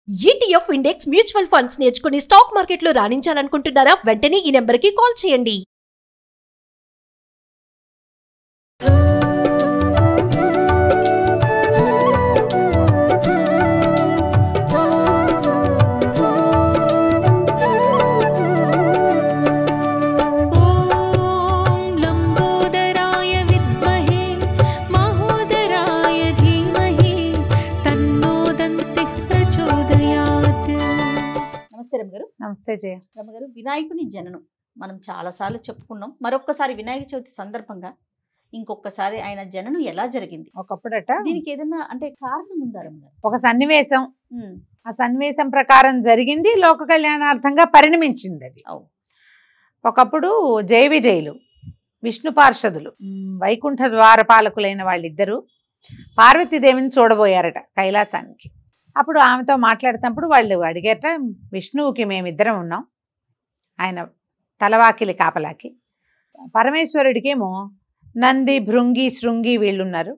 ETF index mutual funds నేర్చుకుని stock మార్కెట్లో రాణించాలనుకుంటున్నారా? వెంటనే ఈ నెంబర్కి కాల్ చేయండి. నమస్తే జయ. రమగారు, వినాయకుని జననం మనం చాలాసార్లు చెప్పుకున్నాం. మరొక్కసారి వినాయక చవితి సందర్భంగా ఇంకొకసారి ఆయన జననం ఎలా జరిగింది? ఒకప్పుడట దీనికి ఏదైనా అంటే కారణం ఉందా రమగారు? ఒక సన్నివేశం, ఆ సన్నివేశం ప్రకారం జరిగింది, లోక కళ్యాణార్థంగా పరిణమించింది అది. ఒకప్పుడు జయ విజయులు విష్ణు పార్షదులు వైకుంఠ ద్వారపాలకులైన వాళ్ళిద్దరూ పార్వతీదేవిని చూడబోయారట కైలాసానికి. అప్పుడు ఆమెతో మాట్లాడుతున్నప్పుడు వాళ్ళు అడిగారట, విష్ణువుకి మేమిద్దరం ఉన్నాం, ఆయన తలవాకిలి కాపలాకి, పరమేశ్వరుడికేమో నంది భృంగి శృంగి వీళ్ళున్నారు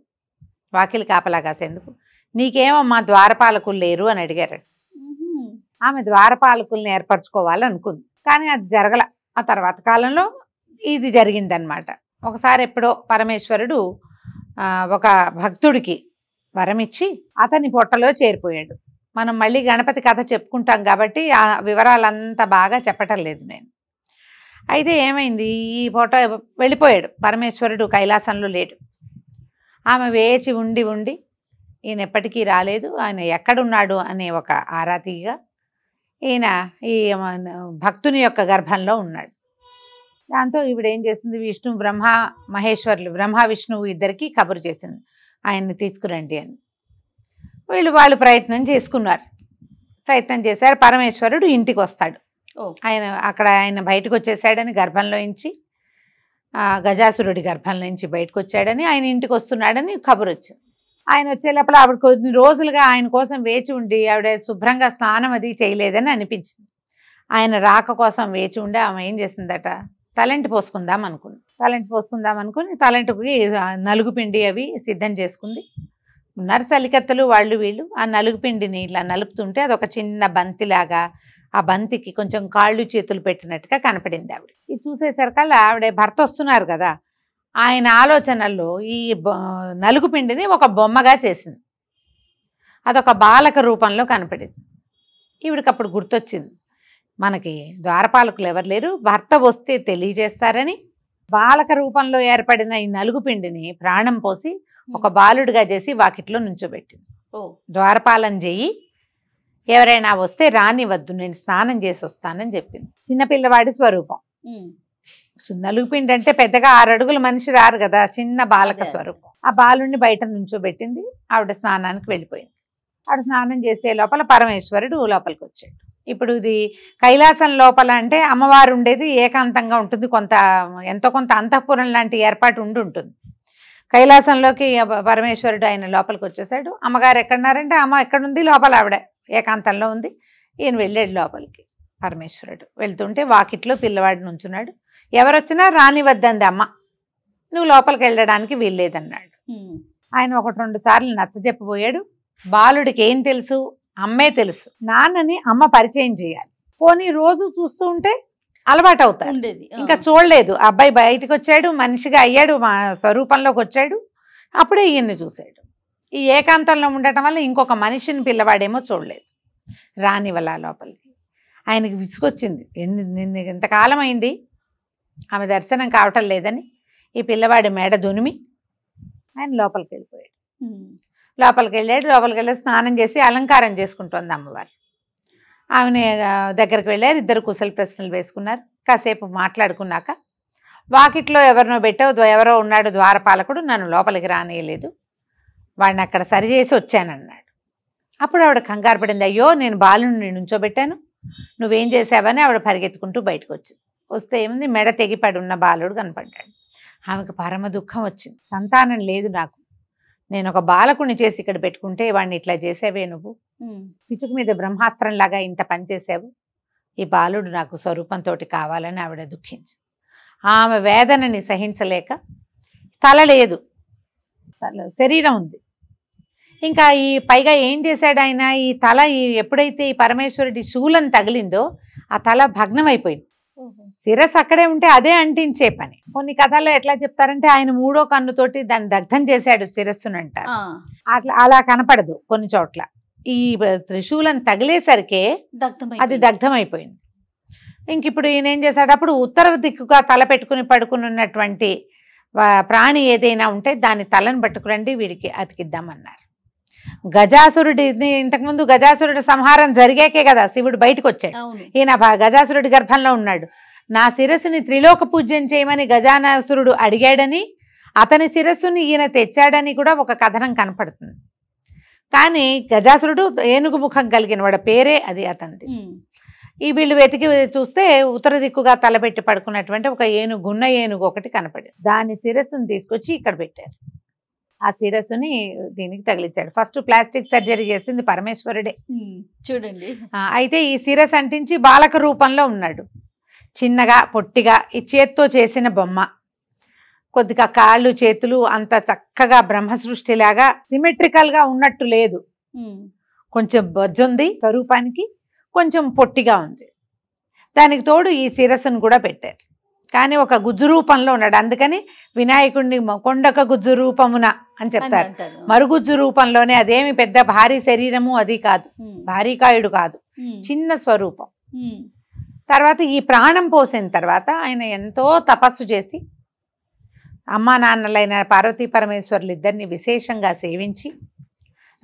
వాకిలి కాపలా కాసేందుకు, నీకేమమ్మా ద్వారపాలకులు లేరు అని అడిగారట. ఆమె ద్వారపాలకుల్ని ఏర్పరచుకోవాలనుకుంది, కానీ అది జరగల. ఆ తర్వాత కాలంలో ఇది జరిగిందనమాట. ఒకసారి ఎప్పుడో పరమేశ్వరుడు ఒక భక్తుడికి వరమిచ్చి అతని పొట్టలో చేరిపోయాడు. మనం మళ్ళీ గణపతి కథ చెప్పుకుంటాం కాబట్టి ఆ వివరాలంతా బాగా చెప్పటం లేదు నేను. అయితే ఏమైంది, ఈ ఫోటో వెళ్ళిపోయాడు, పరమేశ్వరుడు కైలాసంలో లేడు. ఆమె వేచి ఉండి ఉండి ఈయన ఎప్పటికీ రాలేదు, ఆయన ఎక్కడున్నాడు అనే ఒక ఆరాతీగా ఈయన ఈ భక్తుని యొక్క గర్భంలో ఉన్నాడు. దాంతో ఈవిడేం చేసింది, విష్ణు మహేశ్వరులు బ్రహ్మ విష్ణువు ఇద్దరికి కబురు చేసింది, ఆయన్ని తీసుకురండి అని. వాళ్ళు ప్రయత్నం చేసుకున్నారు, ప్రయత్నం చేశారు. పరమేశ్వరుడు ఇంటికి వస్తాడు. ఆయన బయటకు వచ్చేసాడని, గర్భంలో నుంచి గజాసురుడి గర్భంలో నుంచి బయటకు వచ్చాడని, ఆయన ఇంటికి వస్తున్నాడని కబురు వచ్చింది. ఆయన వచ్చే లోపల ఆవిడ కొన్ని రోజులుగా ఆయన కోసం వేచి ఉండి ఆవిడ శుభ్రంగా స్నానం అది చేయలేదని అనిపించింది. ఆయన రాక కోసం వేచి ఉండి ఆమె ఏం చేసిందట, తలంటి పోసుకుందాం అనుకుని తలంటికి నలుగు పిండి అవి సిద్ధం చేసుకుంది. ఉన్నారు చలికత్తలు వాళ్ళు వీళ్ళు. ఆ నలుగు పిండిని ఇలా నలుపుతుంటే అదొక చిన్న బంతిలాగా, ఆ బంతికి కొంచెం కాళ్ళు చేతులు పెట్టినట్టుగా కనపడింది ఆవిడ. ఇది చూసేసరికల్లా ఆవిడ భర్త వస్తున్నారు కదా, ఆయన ఆలోచనల్లో ఈ నలుగు పిండిని ఒక బొమ్మగా చేసింది. అదొక బాలక రూపంలో కనపడింది. ఈవిడికప్పుడు గుర్తొచ్చింది, మనకి ద్వారపాలకులు ఎవరు లేరు, భర్త వస్తే తెలియజేస్తారని బాలక రూపంలో ఏర్పడిన ఈ నలుగు పిండిని ప్రాణం పోసి ఒక బాలుడిగా చేసి వాకిట్లో నుంచోబెట్టింది. ద్వారపాలన చెయ్యి, ఎవరైనా వస్తే రానివద్దు, నేను స్నానం చేసి వస్తానని చెప్పింది. చిన్నపిల్లవాడి స్వరూపం. నలుగు పిండి అంటే పెద్దగా 6 అడుగుల మనిషి రారు కదా, చిన్న బాలక స్వరూపం. ఆ బాలుడిని బయట నుంచోబెట్టింది. ఆవిడ స్నానానికి వెళ్ళిపోయింది. ఆవిడ స్నానం చేసే లోపల పరమేశ్వరుడు లోపలికి వచ్చాడు. ఇప్పుడు ఇది కైలాసం లోపల అంటే అమ్మవారు ఉండేది ఏకాంతంగా ఉంటుంది, ఎంతో కొంత అంతఃపురం లాంటి ఏర్పాటు ఉంటుంది. కైలాసంలోకి పరమేశ్వరుడు ఆయన లోపలికి వచ్చేసాడు. అమ్మగారు ఎక్కడున్నారంటే, అమ్మ ఎక్కడుంది, లోపల ఆవిడ ఏకాంతంలో ఉంది. ఈయన వెళ్ళాడు లోపలికి. పరమేశ్వరుడు వెళ్తుంటే వాకిట్లో పిల్లవాడు నుంచున్నాడు. ఎవరొచ్చినా రానివద్దంది అమ్మ, నువ్వు లోపలికి వెళ్ళడానికి వీల్లేదన్నాడు. ఆయన 1-2 సార్లు నచ్చజెప్పబోయాడు. బాలుడికి ఏం తెలుసు, అమ్మే తెలుసు, నాన్నని అమ్మ పరిచయం చేయాలి. పోనీ రోజు చూస్తూ ఉంటే అలవాటు అవుతాడు. ఇంకా చూడలేదు, అబ్బాయి బయటకు వచ్చాడు, మనిషిగా అయ్యాడు, మా స్వరూపంలోకి వచ్చాడు, అప్పుడే ఈయన్ని చూశాడు. ఈ ఏకాంతంలో ఉండటం వల్ల ఇంకొక మనిషిని పిల్లవాడేమో చూడలేదు, రానివల్ల లోపలికి. ఆయనకి విసుకొచ్చింది, ఇంతకాలం అయింది ఆమె దర్శనం కావటం లేదని ఈ పిల్లవాడి మెడ దునిమి ఆయన లోపలికి వెళ్ళిపోయాడు. లోపలికి వెళ్ళి స్నానం చేసి అలంకారం చేసుకుంటోంది అమ్మవారు. ఆమెని దగ్గరికి వెళ్ళారు. ఇద్దరు కుశల ప్రశ్నలు వేసుకున్నారు. కాసేపు మాట్లాడుకున్నాక, వాకిట్లో ఎవరినో పెట్టావు, ఎవరో ఉన్నాడు ద్వారపాలకుడు, నన్ను లోపలికి రానియలేదు, వాడిని అక్కడ సరిచేసి వచ్చానన్నాడు. అప్పుడు ఆవిడ కంగారు పడింది, అయ్యో నేను బాలుని నుంచోబెట్టాను, నువ్వేం చేసావని ఆవిడ పరిగెత్తుకుంటూ బయటకు వచ్చింది. వస్తే ఏముంది, మెడ తెగిపడి ఉన్న బాలుడు కనపడ్డాడు. ఆమెకు పరమ దుఃఖం వచ్చింది. సంతానం లేదు నాకు, నేను ఒక బాలకుని చేసి ఇక్కడ పెట్టుకుంటే వాడిని ఇట్లా చేసావే, నువ్వు పిచుకు మీద బ్రహ్మాస్త్రంలాగా ఇంత పనిచేసావు, ఈ బాలుడు నాకు స్వరూపంతో కావాలని ఆవిడ దుఃఖించి, ఆమె వేదనని సహించలేక, తల లేదు, శరీరం ఉంది, ఇంకా ఈ పైగా ఏం చేశాడు ఆయన, ఈ తల ఎప్పుడైతే ఈ పరమేశ్వరుడి శూలం తగిలిందో ఆ తల భగ్నం అయిపోయింది. శిరస్సు అక్కడే ఉంటే అదే అంటించే పని. కొన్ని కథల్లో ఎట్లా చెప్తారంటే ఆయన 3వ కన్నుతోటి దాన్ని దగ్ధం చేశాడు శిరస్సునంట. అట్లా అలా కనపడదు కొన్ని చోట్ల. ఈ త్రిశూలం తగిలేసరికే అది దగ్ధం అయిపోయింది. ఇంక ఇప్పుడు ఈయన ఏం చేశాడు, అప్పుడు ఉత్తర దిక్కుగా తల పెట్టుకుని పడుకుని ఉన్నటువంటి ప్రాణి ఏదైనా ఉంటే దాని తలను పట్టుకురండి వీడికి అతికిద్దామన్నారు. గజాసురుడిని ఇంతకుముందు గజాసురుడి సంహారం జరిగాకే కదా శివుడు బయటకు వచ్చాడు. ఈయన గజాసురుడి గర్భంలో ఉన్నాడు. నా శిరస్సుని త్రిలోక పూజ్యం చేయమని గజానాసురుడు అడిగాడని, అతని శిరస్సుని ఈయన తెచ్చాడని కూడా ఒక కథనం కనపడుతుంది. కానీ గజాసురుడు ఏనుగు ముఖం కలిగిన వాడు, పేరే అది అతనిది. ఈ వీళ్ళు వెతికి చూస్తే ఉత్తర దిక్కుగా తలపెట్టి పడుకున్నటువంటి ఒక ఏనుగు, గున్న ఏనుగు ఒకటి కనపడింది. దాని శిరస్సుని తీసుకొచ్చి ఇక్కడ పెట్టారు. ఆ శిరస్సుని దీనికి తగిలించాడు. ఫస్ట్ ప్లాస్టిక్ సర్జరీ చేసింది పరమేశ్వరుడే చూడండి. అయితే ఈ శిరస్సు అంటించి బాలక రూపంలో ఉన్నాడు, చిన్నగా పొట్టిగా. ఈ చేత్తో చేసిన బొమ్మ, కొద్దిగా కాళ్ళు చేతులు అంత చక్కగా బ్రహ్మ సృష్టిలాగా సిమెట్రికల్గా ఉన్నట్టు లేదు. కొంచెం బొజ్జుంది స్వరూపానికి, కొంచెం పొట్టిగా ఉంది. దానికి తోడు ఈ శిరస్సును కూడా పెట్టారు. కానీ ఒక గుజ్జు రూపంలో ఉన్నాడు. అందుకని వినాయకుడిని కొండక గుజ్జు రూపమున అని చెప్తారు. మరుగుజ్జు రూపంలోనే, అదేమి పెద్ద భారీ శరీరము అది కాదు, భారీకాయుడు కాదు, చిన్న స్వరూపం. తర్వాత ఈ ప్రాణం పోసిన తర్వాత ఆయన ఎంతో తపస్సు చేసి అమ్మా నాన్నలైన పార్వతీ పరమేశ్వరులు ఇద్దరిని విశేషంగా సేవించి,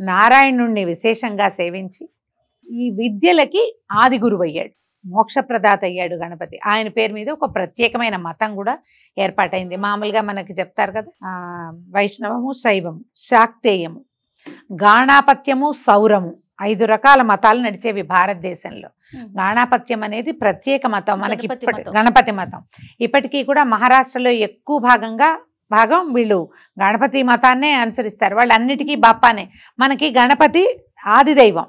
నారాయణుణ్ణి విశేషంగా సేవించి ఈ విద్యలకి ఆది గురువు అయ్యాడు, మోక్షప్రదాత అయ్యాడు గణపతి. ఆయన పేరు మీద ఒక ప్రత్యేకమైన మతం కూడా ఏర్పాటైంది. మామూలుగా మనకి చెప్తారు కదా, వైష్ణవము, శైవము, శాక్తేయము, గాణాపత్యము, సౌరము, 5 రకాల మతాలు నడిచేవి భారతదేశంలో. గాణాపత్యం అనేది ప్రత్యేక మతం మనకి, గణపతి మతం. ఇప్పటికీ కూడా మహారాష్ట్రలో ఎక్కువ భాగం వీళ్ళు గణపతి మతాన్నే అనుసరిస్తారు. వాళ్ళు అన్నిటికీ బాప్పానే. మనకి గణపతి ఆది దైవం,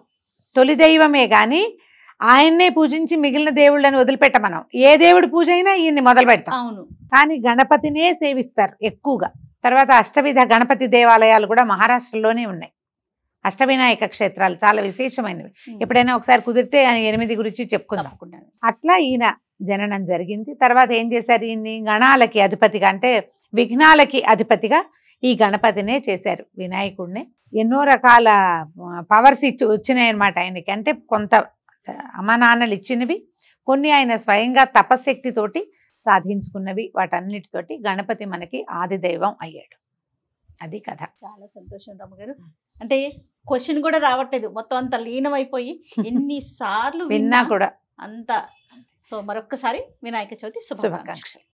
తొలి దైవమే, కానీ ఆయన్నే పూజించి మిగిలిన దేవుళ్ళని వదిలిపెట్ట మనం. ఏ దేవుడి పూజ అయినా ఈయన్ని మొదలు పెడతాం. అవును, కానీ గణపతినే సేవిస్తారు ఎక్కువగా. తర్వాత అష్టవిధ గణపతి దేవాలయాలు కూడా మహారాష్ట్రలోనే ఉన్నాయి. అష్టవినాయక క్షేత్రాలు చాలా విశేషమైనవి. ఎప్పుడైనా ఒకసారి కుదిరితే 8 గురించి చెప్పుకుందాం. అట్లా ఈయన జననం జరిగింది. తర్వాత ఏం చేశారు, ఈయన్ని గణాలకి అధిపతిగా, అంటే విఘ్నాలకి అధిపతిగా ఈ గణపతినే చేశారు, వినాయకుడినే. ఎన్నో రకాల పవర్స్ వచ్చినాయి అన్నమాట ఆయనకి. అంటే కొంత అమ్మ నాన్నలు ఇచ్చినవి, కొన్ని ఆయన స్వయంగా తపశక్తితోటి సాధించుకున్నవి. వాటన్నిటితోటి గణపతి మనకి ఆది దైవం అయ్యాడు. అది కథ. చాలా సంతోషం రమ్మగారు. అంటే క్వశ్చన్ కూడా రావట్లేదు, మొత్తం అంత లీనమైపోయి ఎన్నిసార్లు విన్నా కూడా అంత. సో మరొక్కసారి వినాయక చవితి శుభాకాంక్షలు.